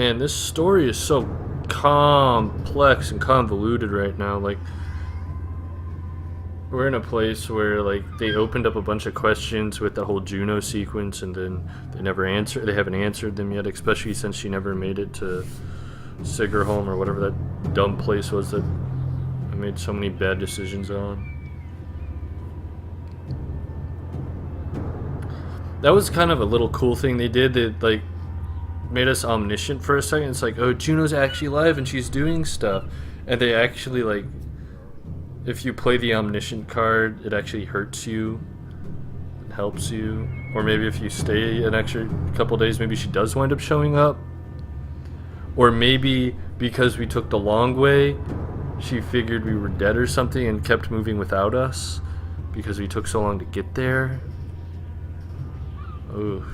Man, this story is so complex and convoluted right now. Like, we're in a place where like they opened up a bunch of questions with the whole Juno sequence, and then they haven't answered them yet, especially since she never made it to Sigerholm or whatever that dumb place was that I made so many bad decisions on. That was kind of a little cool thing they did that like made us omniscient for a second. It's like, oh, Juno's actually alive and she's doing stuff, and they actually like, if you play the omniscient card, it actually hurts you, it helps you, or maybe if you stay an extra couple days, maybe she does wind up showing up, or maybe because we took the long way, she figured we were dead or something and kept moving without us because we took so long to get there. Oh.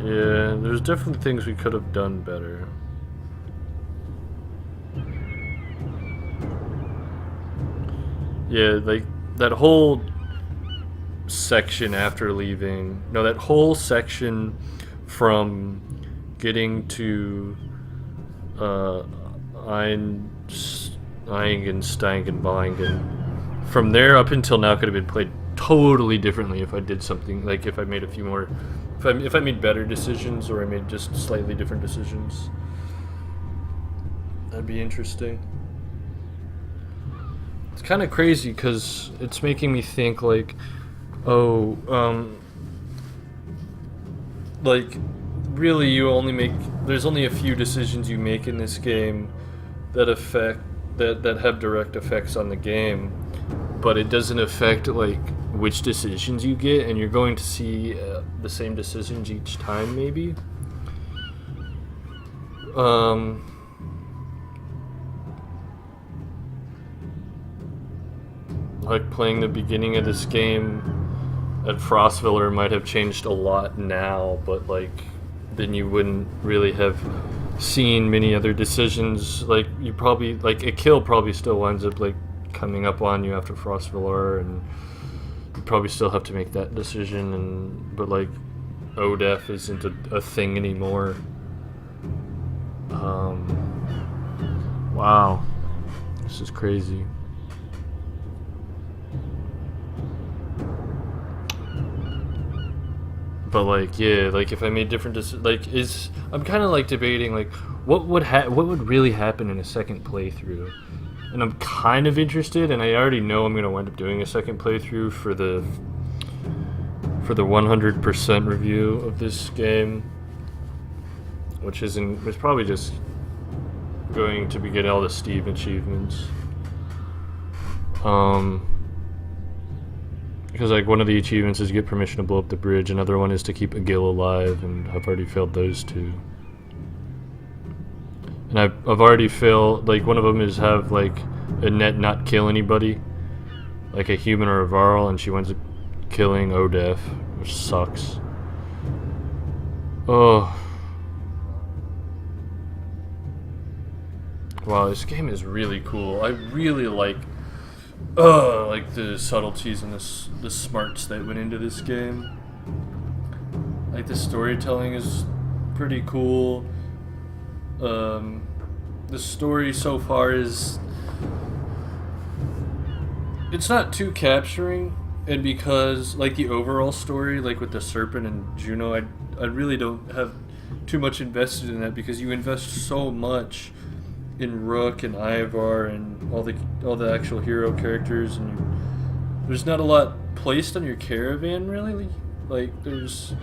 Yeah, there's definitely things we could have done better. Yeah, like that whole section after leaving. No, that whole section from getting to Eingensteingen. From there up until now could have been played totally differently if I did something, like if I made a few more, if I made better decisions, or I made just slightly different decisions. That'd be interesting. It's kind of crazy because it's making me think like, oh, like really there's only a few decisions you make in this game that have direct effects on the game, but it doesn't affect like which decisions you get, and you're going to see the same decisions each time maybe. Like playing the beginning of this game at Frostviller might have changed a lot now, but like then you wouldn't really have seen many other decisions. Like you probably, like a kill probably still winds up like coming up on you after Frostviller, and you probably still have to make that decision, and but like ODEF isn't a thing anymore. Wow, this is crazy. But like, yeah, like if I made different I'm kind of like debating like what would really happen in a second playthrough, and I'm kind of interested, and I already know I'm gonna wind up doing a second playthrough for the 100% review of this game, which it's probably just going to be getting all the Steve achievements. Because like one of the achievements is get permission to blow up the bridge, another one is to keep a Gil alive, and I've already failed those two. And I've already failed, like one of them is have like Annette not kill anybody, like a human or a Varl, and she winds up killing ODEF, which sucks. Oh. Wow, this game is really cool. I really like the subtleties and the smarts that went into this game. Like the storytelling is pretty cool. The story so far it's not too capturing, and because like the overall story, like with the Serpent and Juno, I really don't have too much invested in that, because you invest so much in Rook and Ivar and all the actual hero characters, and there's not a lot placed on your caravan really. Like there's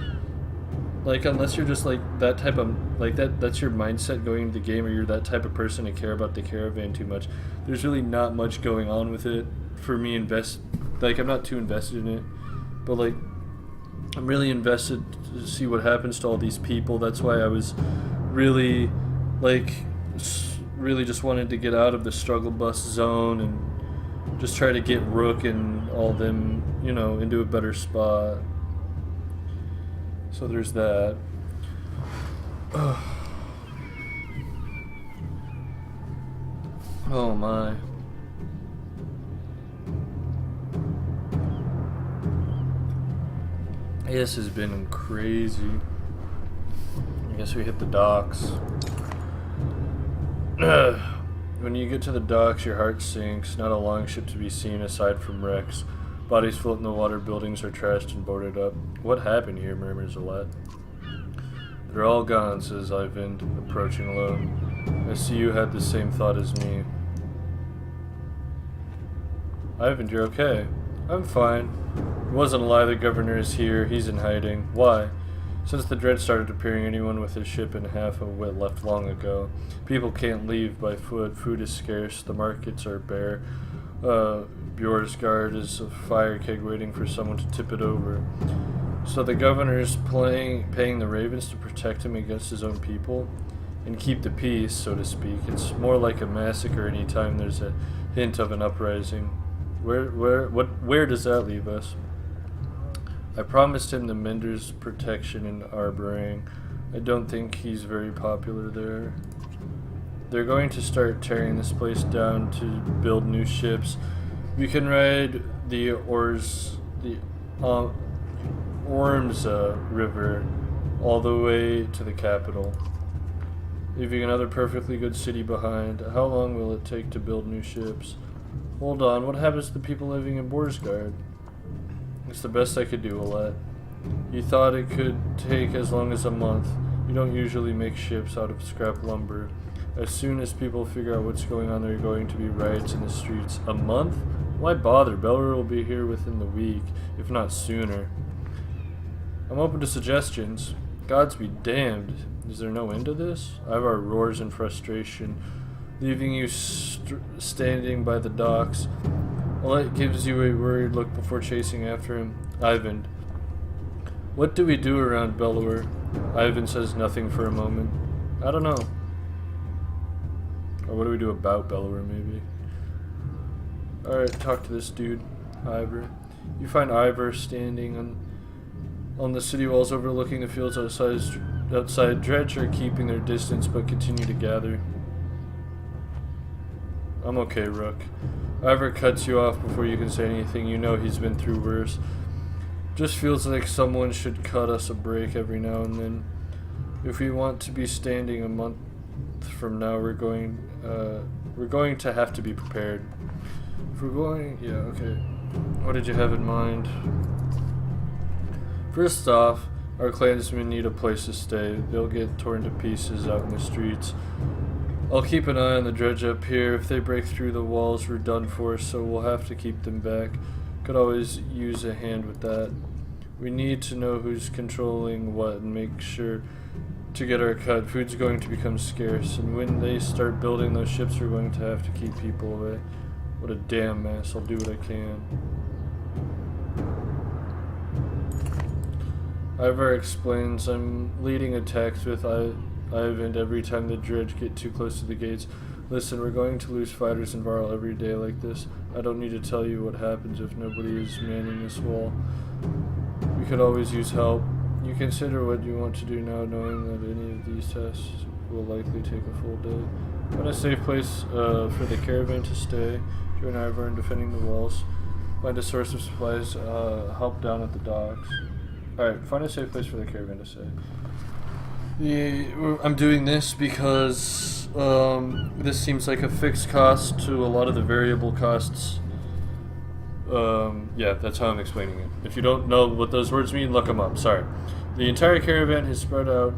like, unless you're just like that type of like that's your mindset going into the game, or you're that type of person to care about the caravan too much, there's really not much going on with it for me. I'm not too invested in it, but like I'm really invested to see what happens to all these people. That's why I was really just wanted to get out of the struggle bus zone and just try to get Rook and all them, into a better spot. So there's that. Oh my. This has been crazy. I guess we hit the docks. When you get to the docks, your heart sinks. Not a longship to be seen aside from wrecks. Bodies float in the water, buildings are trashed and boarded up. What happened here, murmurs Alette. They're all gone, says Ivan, approaching alone. I see you had the same thought as me. Ivan, you're okay. I'm fine. It wasn't a lie, the governor is here. He's in hiding. Why? Since the dread started appearing, anyone with a ship and half of it left long ago. People can't leave by foot. Food is scarce. The markets are bare. Bjorsgard is a fire keg waiting for someone to tip it over. So the governor's paying the ravens to protect him against his own people and keep the peace, so to speak. It's more like a massacre any time there's a hint of an uprising. Where does that leave us? I promised him the Mender's protection in Arboring. I don't think he's very popular there. They're going to start tearing this place down to build new ships. We can ride the Ormsa River all the way to the capital, leaving another perfectly good city behind. How long will it take to build new ships? Hold on, what happens to the people living in Bjorsgard? It's the best I could do, Alette. You thought it could take as long as a month. You don't usually make ships out of scrap lumber. As soon as people figure out what's going on, there are going to be riots in the streets. A month? Why bother? Belleroy will be here within the week, if not sooner. I'm open to suggestions. Gods be damned. Is there no end to this? Ivar roars in frustration, leaving you standing by the docks. Alette gives you a worried look before chasing after him. Ivan. What do we do around Belleroy? Ivan says nothing for a moment. I don't know. Or what do we do about Belleroy, maybe? Alright, talk to this dude, Ivor. You find Ivor standing on the city walls overlooking the fields outside. Dredge are keeping their distance but continue to gather. I'm okay, Rook. Ivor cuts you off before you can say anything. You know he's been through worse. Just feels like someone should cut us a break every now and then. If we want to be standing a month from now, we're going to have to be prepared. If we're going, yeah, okay. What did you have in mind? First off, our clansmen need a place to stay. They'll get torn to pieces out in the streets. I'll keep an eye on the dredge up here. If they break through the walls, we're done for, so we'll have to keep them back. Could always use a hand with that. We need to know who's controlling what and make sure to get our cut. Food's going to become scarce, and when they start building those ships, we're going to have to keep people away. What a damn mess. I'll do what I can. Ivar explains, I'm leading attacks with Ivan every time the dredge get too close to the gates. Listen, we're going to lose fighters in Varl every day like this. I don't need to tell you what happens if nobody is manning this wall. We could always use help. You consider what you want to do now, knowing that any of these tests will likely take a full day. Find a safe place for the caravan to stay. Join Ivar in defending the walls. Find a source of supplies. Help down at the docks. Alright, find a safe place for the caravan to stay. I'm doing this because this seems like a fixed cost to a lot of the variable costs. Yeah, that's how I'm explaining it. If you don't know what those words mean, look them up. Sorry. The entire caravan is spread out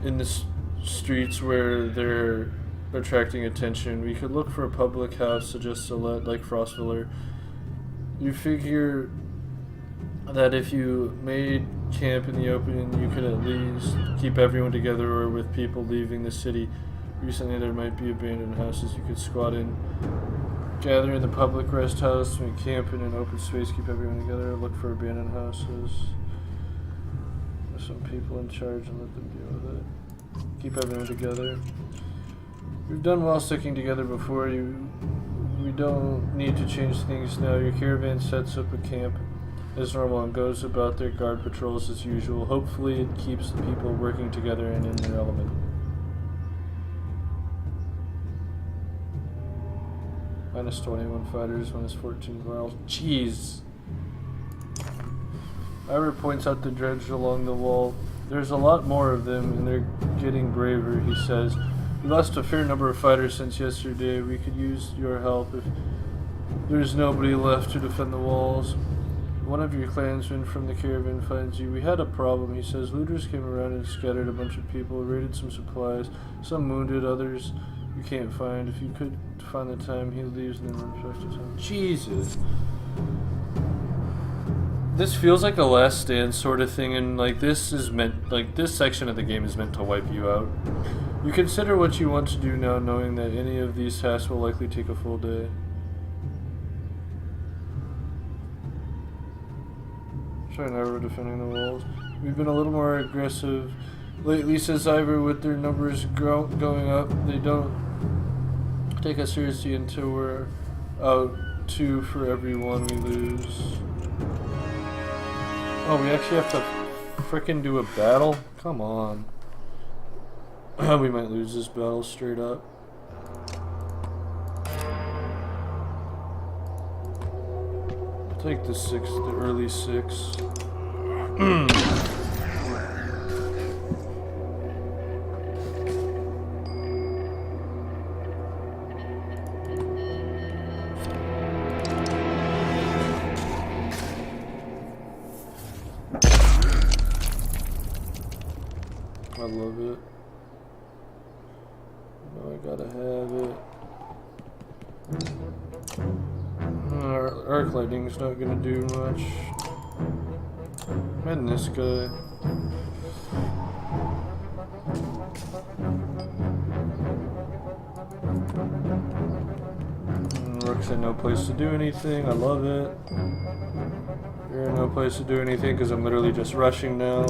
in the streets where they're attracting attention. We could look for a public house, suggest Alette, like Frostviller. You figure that if you made camp in the open, you could at least keep everyone together, or with people leaving the city. Recently there might be abandoned houses you could squat in. Gather in the public rest house, make camp in an open space, keep everyone together, look for abandoned houses. There's some people in charge and let them deal with it. Keep everyone together. We've done well sticking together before. We don't need to change things now. Your caravan sets up a camp as normal and goes about their guard patrols as usual. Hopefully it keeps the people working together and in their element. Minus 21 fighters, minus 14 morale. Jeez. Ivor points out the dredge along the wall. There's a lot more of them, and they're getting braver, he says. We lost a fair number of fighters since yesterday. We could use your help if there's nobody left to defend the walls. One of your clansmen from the caravan finds you. We had a problem, he says. Looters came around and scattered a bunch of people, raided some supplies, some wounded, others you can't find. If you could find the time, he leaves and then runs back to town. Jesus. This feels like a Last Stand sort of thing, and like this is meant, like this section of the game is meant to wipe you out. You consider what you want to do now, knowing that any of these tasks will likely take a full day. Try never defending the walls. We've been a little more aggressive lately, says Ivor, with their numbers going up. They don't take us seriously until we're out 2 for every 1 we lose. Oh, we actually have to frickin' do a battle? Come on. We might lose this battle straight up. I'll take the early 6. I love it. No, I gotta have it. Arc lightning's not gonna do much. And this guy. Rook's in no place to do anything. I love it. You're in no place to do anything because I'm literally just rushing now.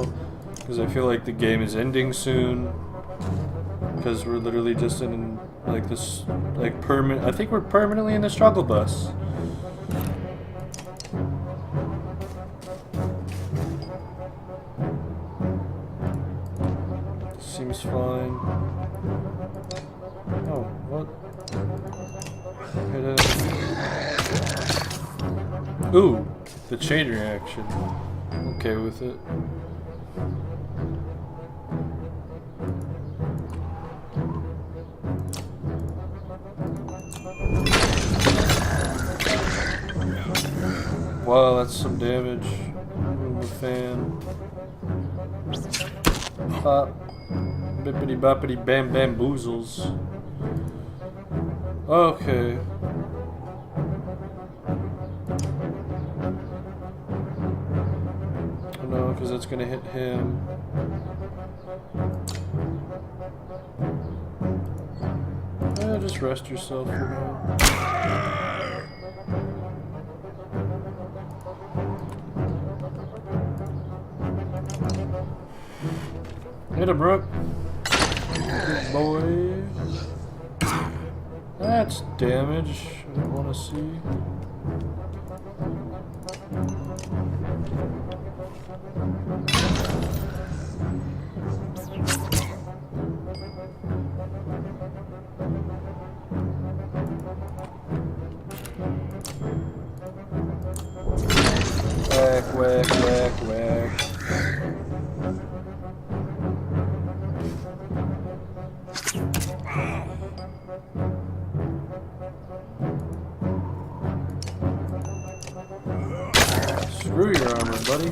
Because I feel like the game is ending soon. Because we're literally just in like this, like permanent. I think we're permanently in the struggle bus. Seems fine. Oh, what? Ooh, the chain reaction. Okay with it. Wow, that's some damage. Move the fan. Pop. Bippity boppity bam bamboozles. Okay. Oh no, because that's gonna hit him. Just rest yourself for now. Hit him, Rook. Good boy. That's damage I don't want to see. Whack, whack, whack, whack. Screw your armor, buddy.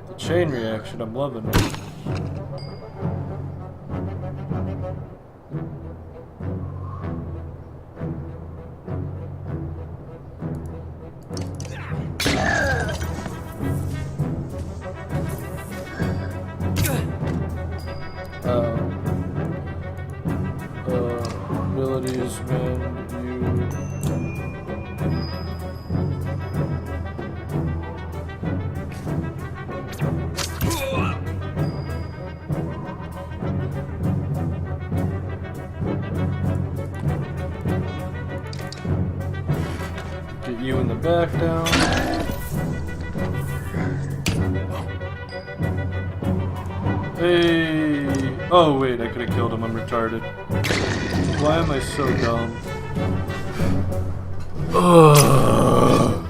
The chain reaction, I'm loving it. Abilities when you get you in the back down. Hey! Oh wait, I could have killed him. I'm retarded. Why am I so dumb? Ugh.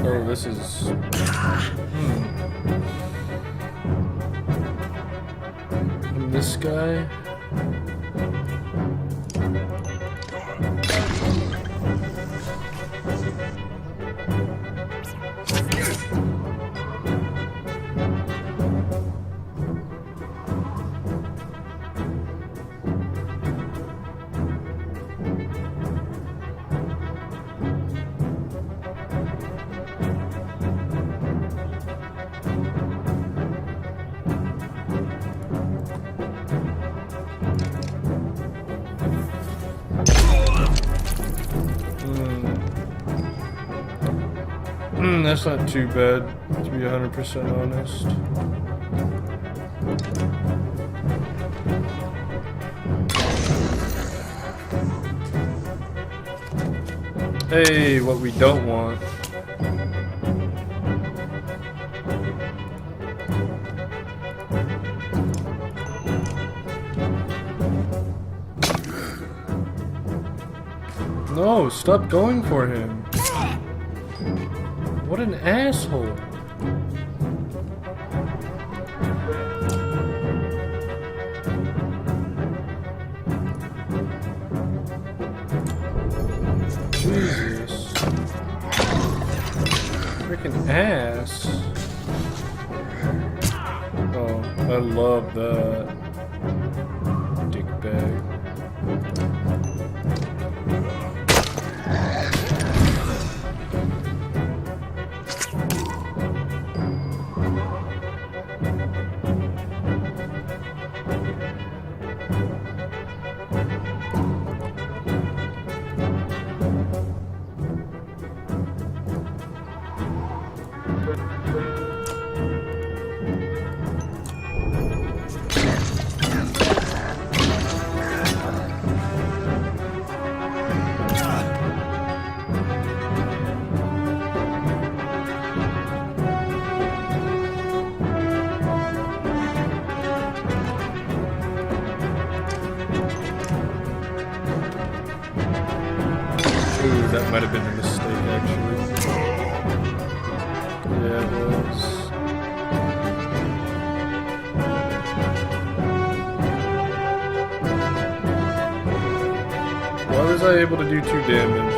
Oh, this is... And this guy... That's not too bad, to be 100% honest. Hey, what we don't want. No, stop going for him. What an asshole. Jesus. Freaking ass. Oh, I love that. Dick bag. Ooh, that might have been a mistake, actually. Yeah, it was. Why was I able to do 2 damage?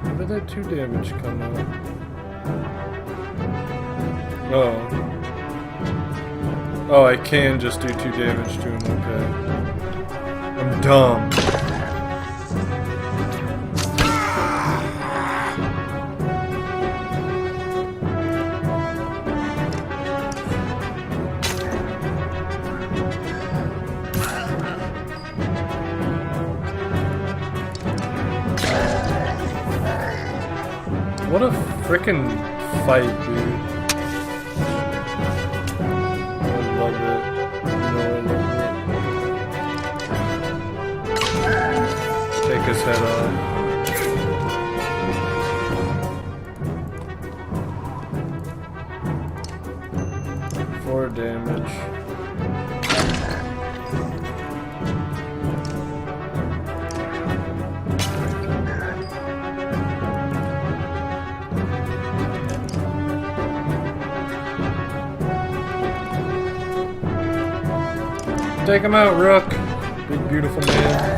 Where did that 2 damage come out? Oh. Oh, I can just do 2 damage to him, okay. I'm dumb. What a frickin' fight, dude. Take his head off. Four damage. Take him out, Rook. Big beautiful man.